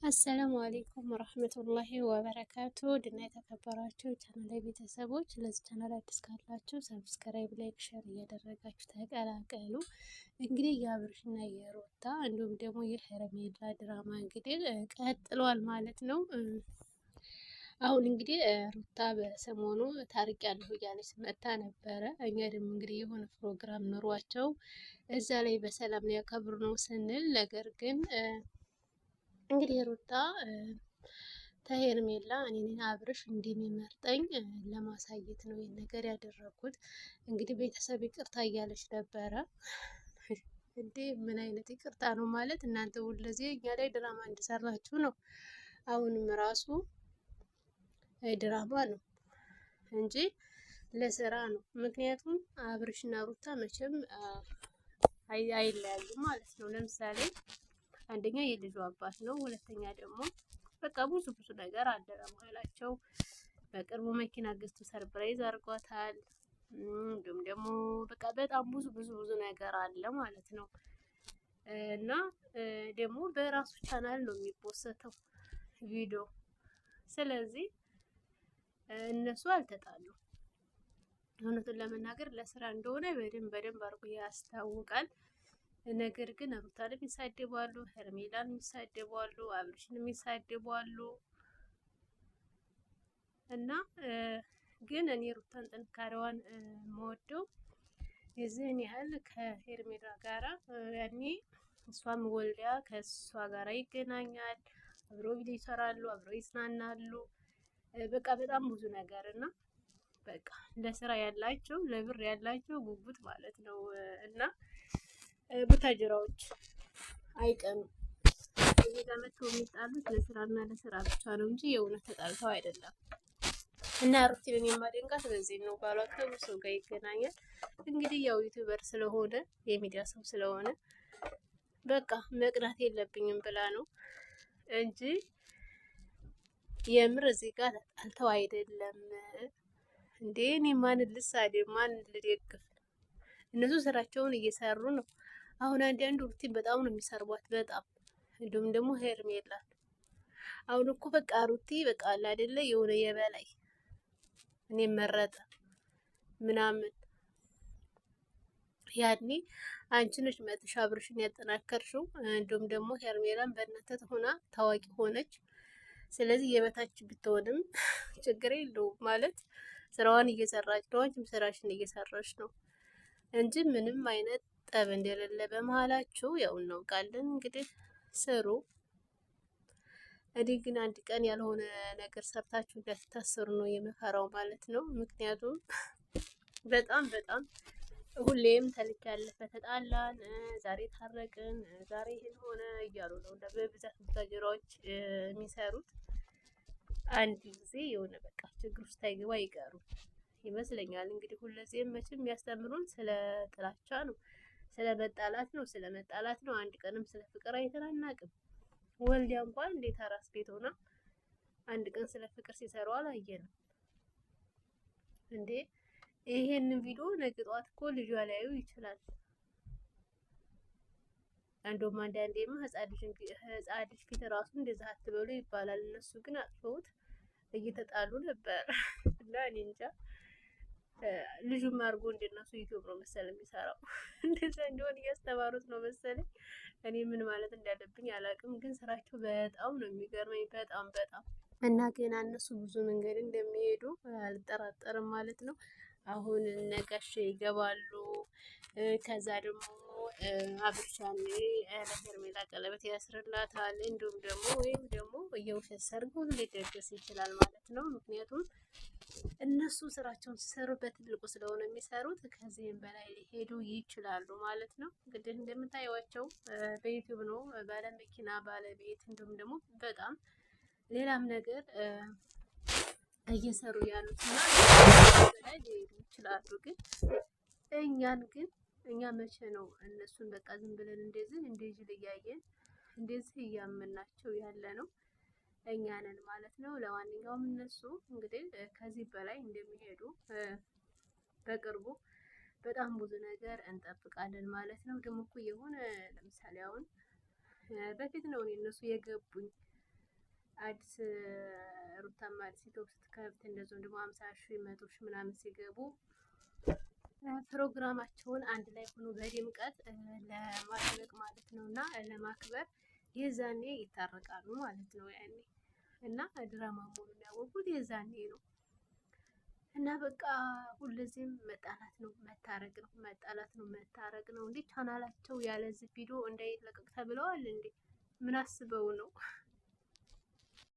አሰላሙ አሌይኩም ወረህመቱላሂ ወበረካቱ ድና የተከበራችሁ ቻናል ቤተሰቦች፣ ለዚህ ቻናል አዲስ ካላችሁ ሰብስክራይብ፣ ላይክ፣ ሸር እያደረጋችሁ ተቀላቀሉ። እንግዲህ የአብርሽና የሩታ እንዲሁም ደግሞ የሄርሜላ ድራማ እንግዲህ ቀጥሏል ማለት ነው። አሁን እንግዲህ ሩታ በሰሞኑ ታርቂያለሁ እያለች መታ ነበረ። እኛ ደግሞ እንግዲህ የሆነ ፕሮግራም ኑሯቸው እዛ ላይ በሰላም ሊያከብሩ ነው ስንል ነገር ግን እንግዲህ ሩታ ከሄርሜላ እኔን አብርሽ እንደሚመርጠኝ ለማሳየት ነው ይህን ነገር ያደረኩት። እንግዲህ ቤተሰብ ይቅርታ እያለች ነበረ። እንዴ ምን አይነት ይቅርታ ነው ማለት? እናንተ ሁልጊዜ እኛ ላይ ድራማ እንዲሰራችሁ ነው። አሁንም ራሱ ድራማ ነው እንጂ ለስራ ነው። ምክንያቱም አብርሽና ሩታ መቼም አይለያዩም ማለት ነው። ለምሳሌ አንደኛ የልጁ አባት ነው፣ ሁለተኛ ደግሞ በቃ ብዙ ነገር አለ በመሀላቸው። በቅርቡ መኪና ገዝቶ ሰርፕራይዝ አድርጓታል። እንዲሁም ደግሞ በቃ በጣም ብዙ ነገር አለ ማለት ነው። እና ደግሞ በራሱ ቻናል ነው የሚፖሰተው ቪዲዮ። ስለዚህ እነሱ አልተጣሉም። እውነቱን ለመናገር ለስራ እንደሆነ በደንብ አድርጎ ያስታውቃል። ነገር ግን ሩታንም ይሳደባሉ፣ ሄርሜላን ይሳደባሉ፣ አብርሽንም ይሳደባሉ። እና ግን እኔ ሩታን ጥንካሬዋን የምወደው የዚህን ያህል ከሄርሜላ ጋራ ያኔ እሷም ወልዲያ ከእሷ ጋራ ይገናኛል፣ አብሮ ቪዲዮ ይሰራሉ፣ አብሮ ይዝናናሉ። በቃ በጣም ብዙ ነገር እና በቃ ለስራ ያላቸው ለብር ያላቸው ጉጉት ማለት ነው። እና ቡታጅራዎች አይቀኑም። እዚህ ጋር መጥተው የሚጣሉት ለስራና ለስራ ብቻ ነው እንጂ የእውነት ተጣልተው አይደለም። እና ሩቲንን የማደንቃት በዚህ ነው። ባሏ ከብዙ ሰው ጋር ይገናኛል። እንግዲህ ያው ዩቲዩበር ስለሆነ የሚዲያ ሰው ስለሆነ በቃ መቅናት የለብኝም ብላ ነው እንጂ የምር እዚህ ጋር ተጣልተው አይደለም። እንዴ እኔ ማንን ልሳደብ? ማንን ልደግፍ? እነሱ ስራቸውን እየሰሩ ነው። አሁን አንዳንዱ ሩቲን በጣም ነው የሚሰርቧት፣ በጣም እንዲሁም ደግሞ ሄርሜላ አሁን እኮ በቃ ሩቲ በቃ አለ አይደለ የሆነ የበላይ እኔ መረጠ ምናምን ያኔ አንቺ ነሽ መጥሽ አብርሽን ያጠናከርሽው። እንዲሁም ደግሞ ሄርሜላን በእናትህ ሆና ታዋቂ ሆነች። ስለዚህ የበታች ብትሆንም ችግር የለውም ማለት ስራዋን እየሰራች ነው፣ አንቺም ስራሽን እየሰራች ነው እንጂ ምንም አይነት ጠብ እንደሌለ በመሀላችሁ ያው እናውቃለን። እንግዲህ ስሩ። እኔ ግን አንድ ቀን ያልሆነ ነገር ሰርታችሁ እንዳትታሰሩ ነው የምፈራው ማለት ነው። ምክንያቱም በጣም ሁሌም ተልክ ያለፈ ተጣላን፣ ዛሬ ታረቅን፣ ዛሬ ይሄን ሆነ እያሉ ነው በብዛት ቡታጅራዎች የሚሰሩት። አንድ ጊዜ የሆነ በቃ ችግር ውስጥ አይገባ ይቀሩ ይመስለኛል። እንግዲህ ሁለዚህም መቼም የሚያስተምሩን ስለ ጥላቻ ነው፣ ስለ መጣላት ነው። አንድ ቀንም ስለ ፍቅር አይተን አናውቅም። ወልዲያ እንኳን እንዴት አራስ ቤት ሆና አንድ ቀን ስለ ፍቅር ሲሰሩ አላየንም እንዴ? ይሄንን ቪዲዮ ነገ ጠዋት እኮ ልጇ ሊያዩ ይችላል። እንደውም አንዳንዴማ ህፃን ልጅ ፊት ራሱ እንደዛ አትበሉ ይባላል። እነሱ ግን አጥፈውት እየተጣሉ ነበር እና እኔ እንጃ ልጁም አድርጎ እንደነሱ ዩቲዩብ ነው መሰለኝ የሚሰራው። እንደዛ እንዲሆን እያስተማሩት ነው መሰለኝ። እኔ ምን ማለት እንዳለብኝ አላውቅም፣ ግን ስራቸው በጣም ነው የሚገርመኝ፣ በጣም እና ገና እነሱ ብዙ መንገድ እንደሚሄዱ አልጠራጠርም ማለት ነው። አሁን ነጋሽ ይገባሉ። ከዛ ደግሞ አብርሻን ለሄርሜላ ቀለበት ያስርላታል። እንዲሁም ደግሞ የውሸት ሰርግ ሁሉ ሊደገስ ይችላል ማለት ነው። ምክንያቱም እነሱ ስራቸውን ሲሰሩ በትልቁ ስለሆነ የሚሰሩት ከዚህም በላይ ሊሄዱ ይችላሉ ማለት ነው። እንግዲህ እንደምታዩዋቸው በዩቲዩብ ነው ባለ መኪና ባለቤት፣ እንዲሁም ደግሞ በጣም ሌላም ነገር እየሰሩ ያሉት እና በላይ ሊሄዱ ይችላሉ። ግን እኛ መቼ ነው እነሱን በቃ ዝም ብለን እንደዚህ እያየን እንደዚህ እያመናቸው ያለ ነው እኛ ነን ማለት ነው። ለማንኛውም እነሱ እንግዲህ ከዚህ በላይ እንደሚሄዱ በቅርቡ በጣም ብዙ ነገር እንጠብቃለን ማለት ነው። ደግሞ እኮ የሆነ ለምሳሌ አሁን በፊት ነው እነሱ የገቡኝ አዲስ ሩታማ አዲስ ዩቲዩብ ስትከፍት እንደዚሁም ደግሞ 50 ሺህ 100 ሺህ ምናምን ሲገቡ ፕሮግራማቸውን አንድ ላይ ሆኖ በድምቀት ለማድረግ ማለት ነው እና ለማክበር የዛኔ ይታረቃሉ ማለት ነው። ያኔ እና ድራማ መሆኑን ያወቁት የዛኔ ነው። እና በቃ ሁልጊዜም መጣላት ነው መታረቅ ነው መጣላት ነው መታረቅ ነው። እንዴ ቻናላቸው ያለዚህ ቪዲዮ እንዳይለቀቅ ተብለዋል እንዴ? ምን አስበው ነው?